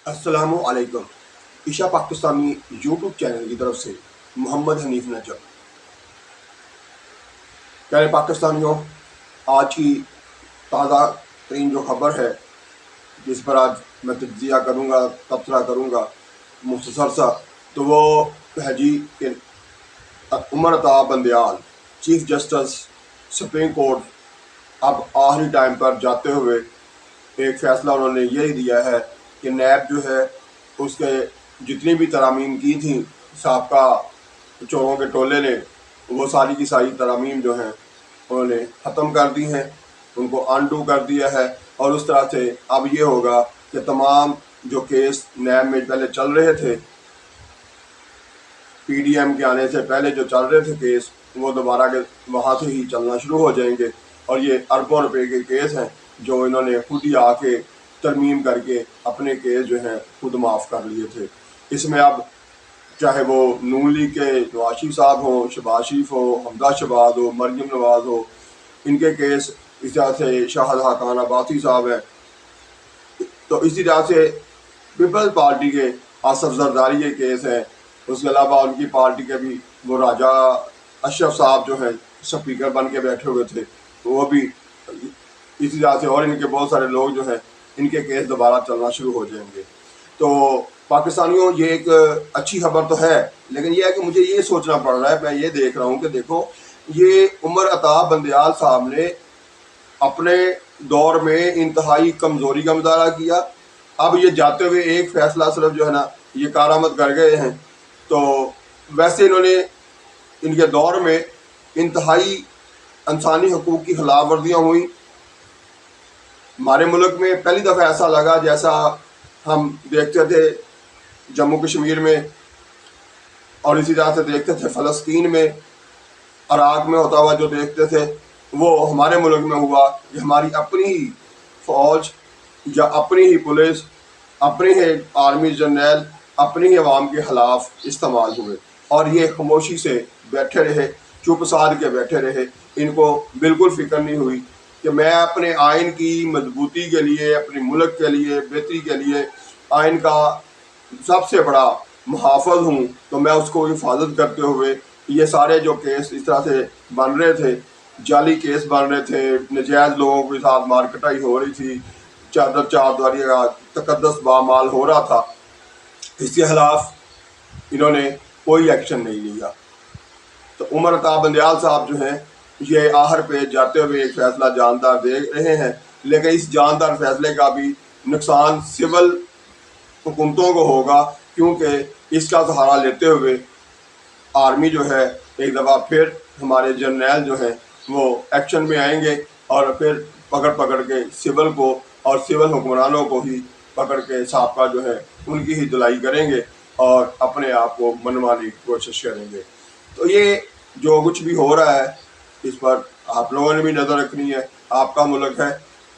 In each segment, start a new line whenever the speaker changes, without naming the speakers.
अस्सलामु अलैकुम। Isha Pakistani YouTube channel की तरफ से मोहम्मद हनीफ नजर। प्यारे पाकिस्तानियों, आज की ताज़ा तरीन जो खबर है जिस पर आज मैं तज्जिया करूँगा, तबसरा करूँगा मुख्तसर सा, तो वो है जी कि Umar Ata Bandial chief justice supreme court अब आखिरी टाइम पर जाते हुए एक फ़ैसला उन्होंने यही दिया है कि नैब जो है उसके जितनी भी तरामीम की थी साबका चोरों के टोले ने, वो सारी की सारी तरामीम जो हैं उन्होंने ख़त्म कर दी हैं, उनको अनडू कर दिया है। और उस तरह से अब ये होगा कि तमाम जो केस नैब में पहले चल रहे थे, पीडीएम के आने से पहले जो चल रहे थे केस, वो दोबारा के वहाँ से ही चलना शुरू हो जाएंगे। और ये अरबों रुपए के केस हैं जो इन्होंने खुद ही आके तरमीम करके अपने केस जो हैं खुद माफ़ कर लिए थे। इसमें अब चाहे वो नून लीग के नवाज शरीफ साहब हों, शहबाज शरीफ हो, हमजा शहबाज हो, मरियम नवाज हो, इनके केस, इस तरह से शाहजहाँ खान अब्बासी साहब हैं, तो इसी तरह से पीपल्स पार्टी के आसफ जरदारी के केस हैं। उसके अलावा उनकी पार्टी के भी वो राजा अशरफ साहब जो हैं स्पीकर बन के बैठे हुए थे, वो भी इसी तरह से, और इनके बहुत सारे लोग जो हैं इनके केस दोबारा चलना शुरू हो जाएंगे। तो पाकिस्तानियों, ये एक अच्छी खबर तो है, लेकिन ये है कि मुझे ये सोचना पड़ रहा है, मैं ये देख रहा हूँ कि देखो, ये उमर अता बंदयाल साहब ने अपने दौर में इंतहाई कमज़ोरी का मुजाहरा किया। अब ये जाते हुए एक फ़ैसला सिर्फ जो है ना, ये कारामद कर गए हैं। तो वैसे इन्होंने इनके दौर में इंतहाई इंसानी हकूक़ की खिलाफ वर्जियाँ हुई। हमारे मुल्क में पहली दफ़ा ऐसा लगा जैसा हम देखते थे जम्मू कश्मीर में, और इसी तरह से देखते थे फ़लस्तीन में, इराक़ में होता हुआ जो देखते थे, वो हमारे मुल्क में हुआ कि हमारी अपनी ही फ़ौज या अपनी ही पुलिस, अपनी ही आर्मी जनरल अपनी ही अवाम के ख़िलाफ़ इस्तेमाल हुए, और ये खामोशी से बैठे रहे, चुप साध के बैठे रहे। इनको बिल्कुल फ़िक्र नहीं हुई कि मैं अपने आइन की मजबूती के लिए, अपने मुल्क के लिए, बेहतरी के लिए आइन का सबसे बड़ा मुहाफ़िज़ हूँ, तो मैं उसको हिफाजत करते हुए ये सारे जो केस इस तरह से बन रहे थे, जाली केस बन रहे थे, नजायज़ लोगों के साथ मारकटाई हो रही थी, चादर चारद्वारी का तकद्दस बामाल हो रहा था, इसके खिलाफ इन्होंने कोई एक्शन नहीं लिया। तो उमर अता बंदयाल साहब जो हैं, ये आहर पे जाते हुए एक फ़ैसला जानदार दे रहे हैं, लेकिन इस जानदार फैसले का भी नुकसान सिविल हुकूमतों को होगा, क्योंकि इसका सहारा लेते हुए आर्मी जो है एक दफ़ा फिर हमारे जर्नैल जो हैं वो एक्शन में आएंगे, और फिर पकड़ पकड़ के सिविल को और सिविल हुक्मरानों को ही पकड़ के साबका जो है उनकी ही धुलाई करेंगे और अपने आप को मनवाने की कोशिश करेंगे। तो ये जो कुछ भी हो रहा है, इस पर आप लोगों ने भी नज़र रखनी है। आपका मुल्क है,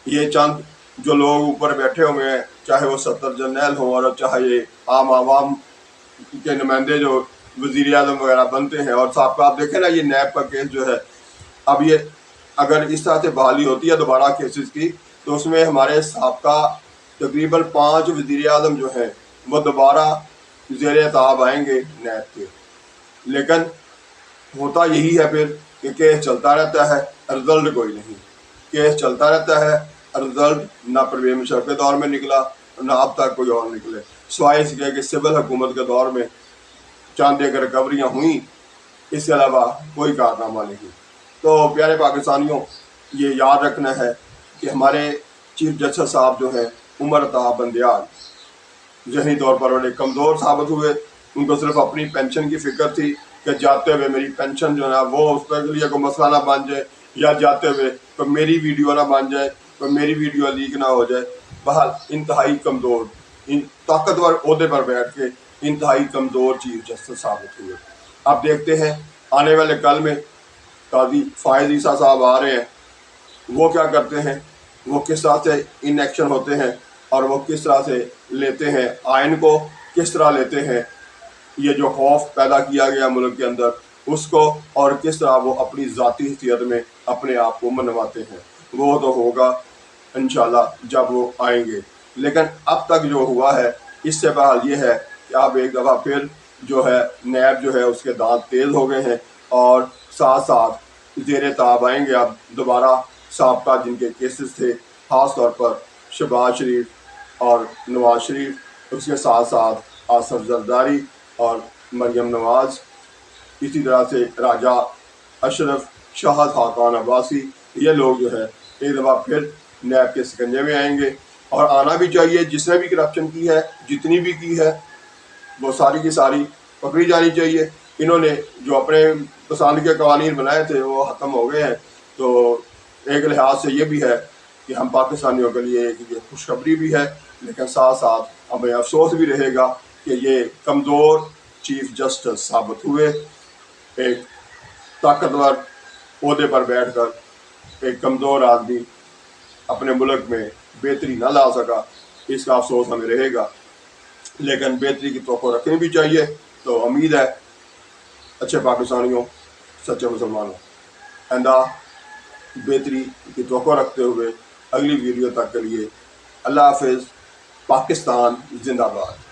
ये चंद जो लोग ऊपर बैठे हुए हैं, चाहे वो 70 जर्नैल हों और चाहे ये आम आवाम के नुमाइंदे जो वज़ीर आज़म वगैरह बनते हैं, और साहब आप देखें ना, ये नैब का केस जो है, अब ये अगर इस तरह से बहाली होती है दोबारा केसेस की, तो उसमें हमारे साबका तकरीबन 5 वज़ीर आज़म जो हैं वो दोबारा ज़ेर ताब आएंगे नैब के। लेकिन होता यही है फिर कि केस चलता रहता है, रिजल्ट कोई नहीं। केस चलता रहता है, रिजल्ट ना परवेज़ मुशर्रफ के दौर में निकला, ना अब तक कोई और निकले, सिवाय इसके कि सिविल हुकूमत के दौर में चंद एक रिकवरियाँ हुई, इसके अलावा कोई कारनामा नहीं। तो प्यारे पाकिस्तानियों, ये याद रखना है कि हमारे चीफ जस्टिस साहब जो हैं उमर अता बंदयाल ज़हनी तौर पर बड़े कमज़ोर साबित हुए। उनको सिर्फ अपनी पेंशन की फ़िक्र थी कि जाते हुए मेरी पेंशन जो है वो उसके लिए कोई मसला ना बन जाए, या जाते हुए कोई मेरी वीडियो ना बन जाए, कोई मेरी वीडियो लीक ना हो जाए। बहरहाल इंतहाई कमज़ोर, इन ताकतवर ओहदे पर बैठ के इंतहाई कमज़ोर चीफ जस्टिस साबित हुए। अब देखते हैं आने वाले कल में काजी फ़ायज़ ईसा साहब आ रहे हैं, वो क्या करते हैं, वो किस तरह से इन एक्शन होते हैं, और वो किस तरह से लेते हैं आइन को, किस तरह लेते हैं ये जो खौफ पैदा किया गया मुल्क के अंदर उसको, और किस तरह वो अपनी ज़ाती हैसियत में अपने आप को मनवाते हैं। वो तो होगा इंशाल्लाह जब वो आएंगे। लेकिन अब तक जो हुआ है اس سے بہرحال یہ ہے کہ اب ایک دفعہ پھر جو ہے نیب جو ہے اس کے دانت تیز ہو گئے ہیں، اور ساتھ ساتھ زیر تاب آئیں گے اب دوبارہ سابقہ جن کے کیسز تھے، خاص طور پر شہباز شریف اور نواز شریف، اس کے ساتھ ساتھ آصف زرداری اور مریم نواز، اسی طرح سے راجہ اشرف، شاہد خاقان عباسی، یہ لوگ جو ہے ایک دفعہ پھر نیب کے سکنجے میں آئیں گے، اور آنا بھی چاہیے۔ جس نے بھی کرپشن کی ہے، جتنی بھی کی ہے، وہ ساری کی ساری پکڑی جانی چاہیے۔ انہوں نے جو اپنے پسند کے قوانین بنائے تھے وہ ختم ہو گئے ہیں، تو ایک لحاظ سے یہ بھی ہے کہ ہم پاکستانیوں کے لیے ایک یہ خوشخبری بھی ہے، لیکن ساتھ ساتھ ہمیں افسوس بھی رہے گا کہ یہ کمزور چیف جسٹس ثابت ہوئے، ایک طاقتور عہدے پر بیٹھ کر ایک کمزور آدمی اپنے ملک میں بہتری نہ لا سکا، اس کا افسوس ہمیں رہے گا، لیکن بہتری کی توقع رکھنی بھی چاہیے۔ تو امید ہے اچھے پاکستانیوں، سچے مسلمانوں، آئندہ بہتری کی توقع رکھتے ہوئے اگلی ویڈیو تک کے لیے اللہ حافظ۔ پاکستان زندہ باد۔